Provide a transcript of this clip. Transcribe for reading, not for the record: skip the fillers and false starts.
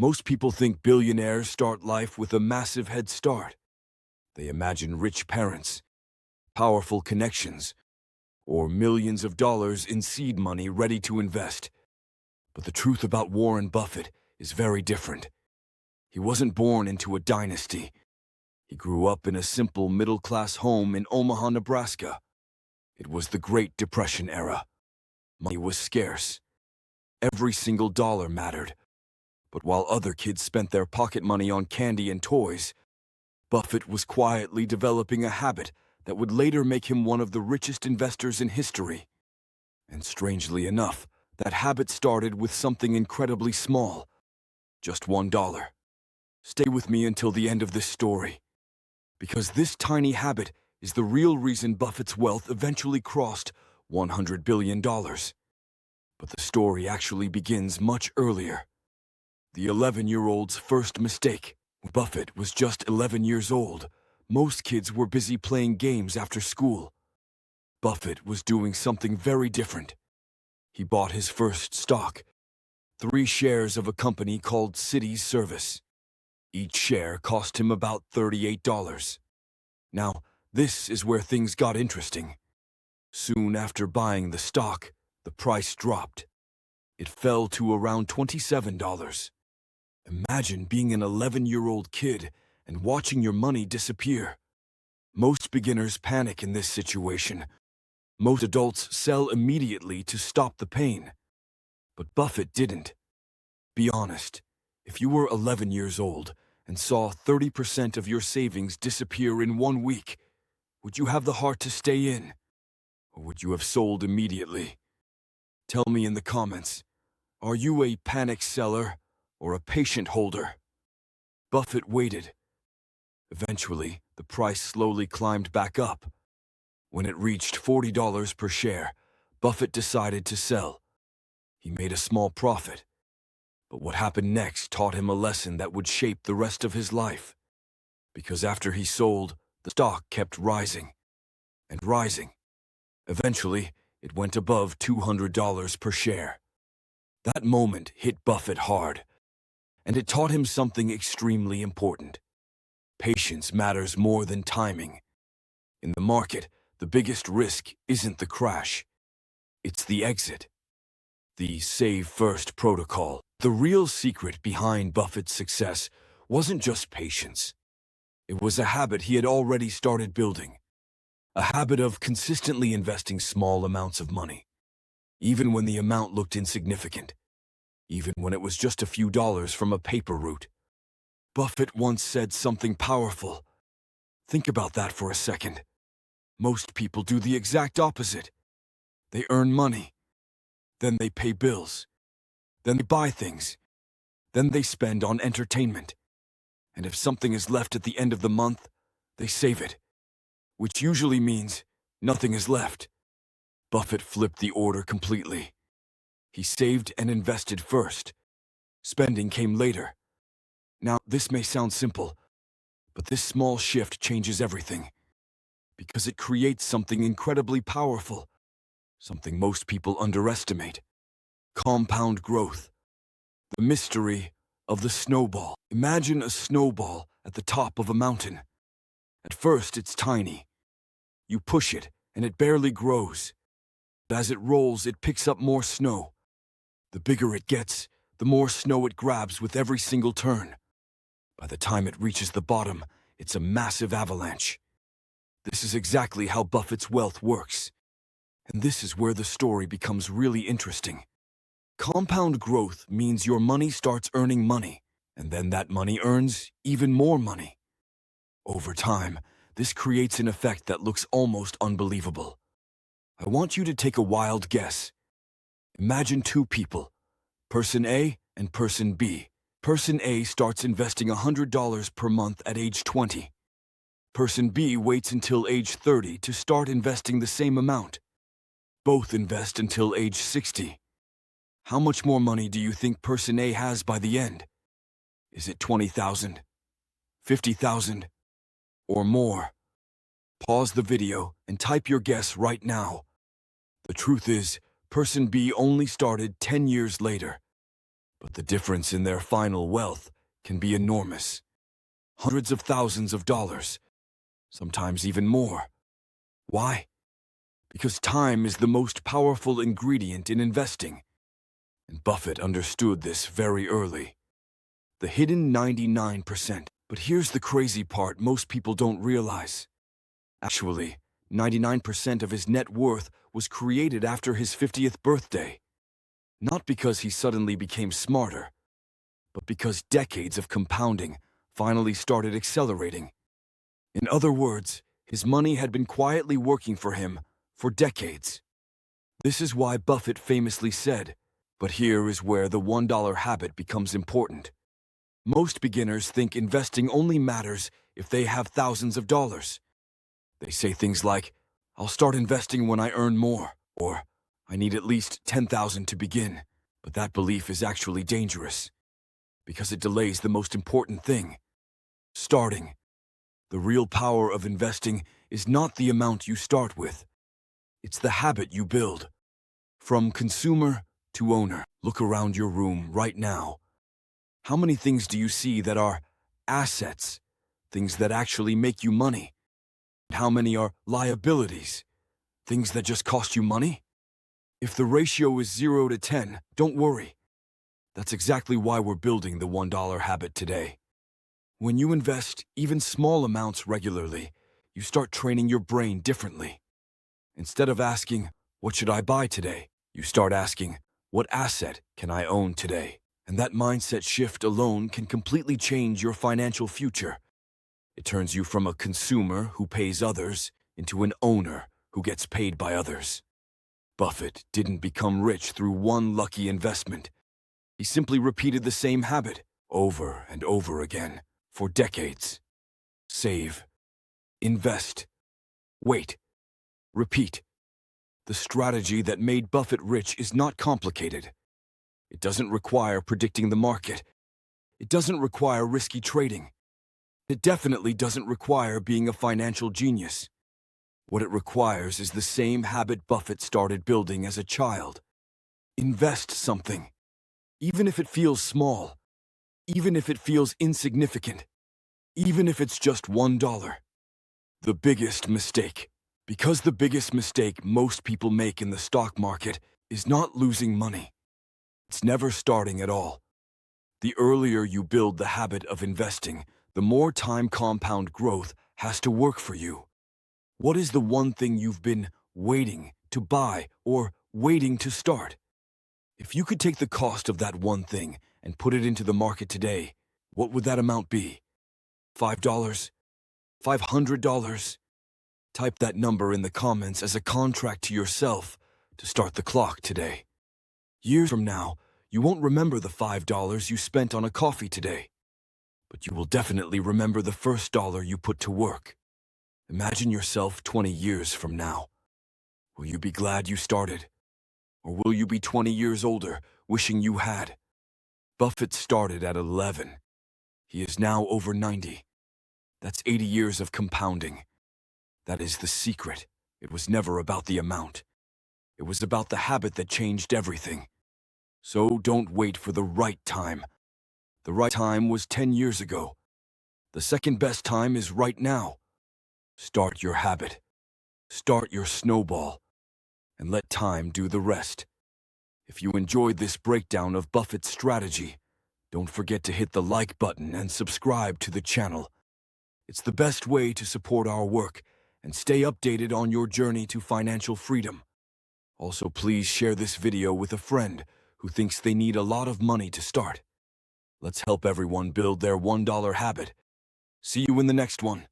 Most people think billionaires start life with a massive head start. They imagine rich parents, powerful connections, or millions of dollars in seed money ready to invest. But the truth about Warren Buffett is very different. He wasn't born into a dynasty. He grew up in a simple middle-class home in Omaha, Nebraska. It was the Great Depression era. Money was scarce. Every single dollar mattered. But while other kids spent their pocket money on candy and toys, Buffett was quietly developing a habit that would later make him one of the richest investors in history. And strangely enough, that habit started with something incredibly small. Just $1. Stay with me until the end of this story, because this tiny habit is the real reason Buffett's wealth eventually crossed $100 billion. But the story actually begins much earlier. The 11-year-old's first mistake. Buffett was just 11 years old. Most kids were busy playing games after school. Buffett was doing something very different. He bought his first stock, 3 shares of a company called City Service. Each share cost him about $38. Now, this is where things got interesting. Soon after buying the stock, the price dropped. It fell to around $27. Imagine being an 11-year-old kid and watching your money disappear. Most beginners panic in this situation. Most adults sell immediately to stop the pain. But Buffett didn't. Be honest, if you were 11 years old and saw 30% of your savings disappear in 1 week, would you have the heart to stay in? Or would you have sold immediately? Tell me in the comments, are you a panic seller or a patient holder? Buffett waited. Eventually, the price slowly climbed back up. When it reached $40 per share, Buffett decided to sell. He made a small profit. But what happened next taught him a lesson that would shape the rest of his life. Because after he sold, the stock kept rising and rising. Eventually, it went above $200 per share. That moment hit Buffett hard, and it taught him something extremely important. Patience matters more than timing. In the market, the biggest risk isn't the crash. It's the exit. The save first protocol. The real secret behind Buffett's success wasn't just patience. It was a habit he had already started building. A habit of consistently investing small amounts of money, even when the amount looked insignificant, even when it was just a few dollars from a paper route. Buffett once said something powerful. Think about that for a second. Most people do the exact opposite. They earn money. Then they pay bills. Then they buy things. Then they spend on entertainment. And if something is left at the end of the month, they save it, which usually means nothing is left. Buffett flipped the order completely. He saved and invested first. Spending came later. Now, this may sound simple, but this small shift changes everything. Because it creates something incredibly powerful, something most people underestimate. Compound growth. The mystery of the snowball. Imagine a snowball at the top of a mountain. At first, it's tiny. You push it, and it barely grows. As it rolls, it picks up more snow. The bigger it gets, the more snow it grabs with every single turn. By the time it reaches the bottom, it's a massive avalanche. This is exactly how Buffett's wealth works. And this is where the story becomes really interesting. Compound growth means your money starts earning money, and then that money earns even more money. Over time, this creates an effect that looks almost unbelievable. I want you to take a wild guess. Imagine 2 people, Person A and Person B. Person A starts investing $100 per month at age 20. Person B waits until age 30 to start investing the same amount. Both invest until age 60. How much more money do you think Person A has by the end? Is it $20,000, $50,000, or more? Pause the video and type your guess right now. The truth is, Person B only started 10 years later. but the difference in their final wealth can be enormous. Hundreds of thousands of dollars, sometimes even more. Why? Because time is the most powerful ingredient in investing. And Buffett understood this very early. The hidden 99%. But here's the crazy part most people don't realize. Actually, 99% of his net worth was created after his 50th birthday. Not because he suddenly became smarter, but because decades of compounding finally started accelerating. In other words, his money had been quietly working for him for decades. This is why Buffett famously said, "But here is where the $1 habit becomes important." Most beginners think investing only matters if they have thousands of dollars. They say things like, "I'll start investing when I earn more," or "I need at least 10,000 to begin." But that belief is actually dangerous, because it delays the most important thing: starting. The real power of investing is not the amount you start with. It's the habit you build. From consumer to owner. Look around your room right now. How many things do you see that are assets, things that actually make you money? How many are liabilities, things that just cost you money? If the ratio is 0 to 10, don't worry. That's exactly why we're building the $1 habit today. When you invest even small amounts regularly, you start training your brain differently. Instead of asking, "What should I buy today?" you start asking, "What asset can I own today?" And that mindset shift alone can completely change your financial future. It turns you from a consumer who pays others into an owner who gets paid by others. Buffett didn't become rich through one lucky investment. He simply repeated the same habit over and over again for decades. Save, invest, wait, repeat. The strategy that made Buffett rich is not complicated. It doesn't require predicting the market. It doesn't require risky trading. It definitely doesn't require being a financial genius. What it requires is the same habit Buffett started building as a child. Invest something, even if it feels small, even if it feels insignificant, even if it's just $1. The biggest mistake. Because the biggest mistake most people make in the stock market is not losing money. It's never starting at all. The earlier you build the habit of investing, the more time compound growth has to work for you. What is the one thing you've been waiting to buy or waiting to start? If you could take the cost of that one thing and put it into the market today, what would that amount be? $5? $500? Type that number in the comments as a contract to yourself to start the clock today. Years from now, you won't remember the $5 you spent on a coffee today, but you will definitely remember the first dollar you put to work. Imagine yourself 20 years from now. Will you be glad you started? Or will you be 20 years older, wishing you had? Buffett started at 11. He is now over 90. That's 80 years of compounding. That is the secret. It was never about the amount. It was about the habit that changed everything. So don't wait for the right time. The right time was 10 years ago. The second best time is right now. Start your habit. Start your snowball. And let time do the rest. If you enjoyed this breakdown of Buffett's strategy, don't forget to hit the like button and subscribe to the channel. It's the best way to support our work and stay updated on your journey to financial freedom. Also, please share this video with a friend who thinks they need a lot of money to start. Let's help everyone build their $1 habit. See you in the next one.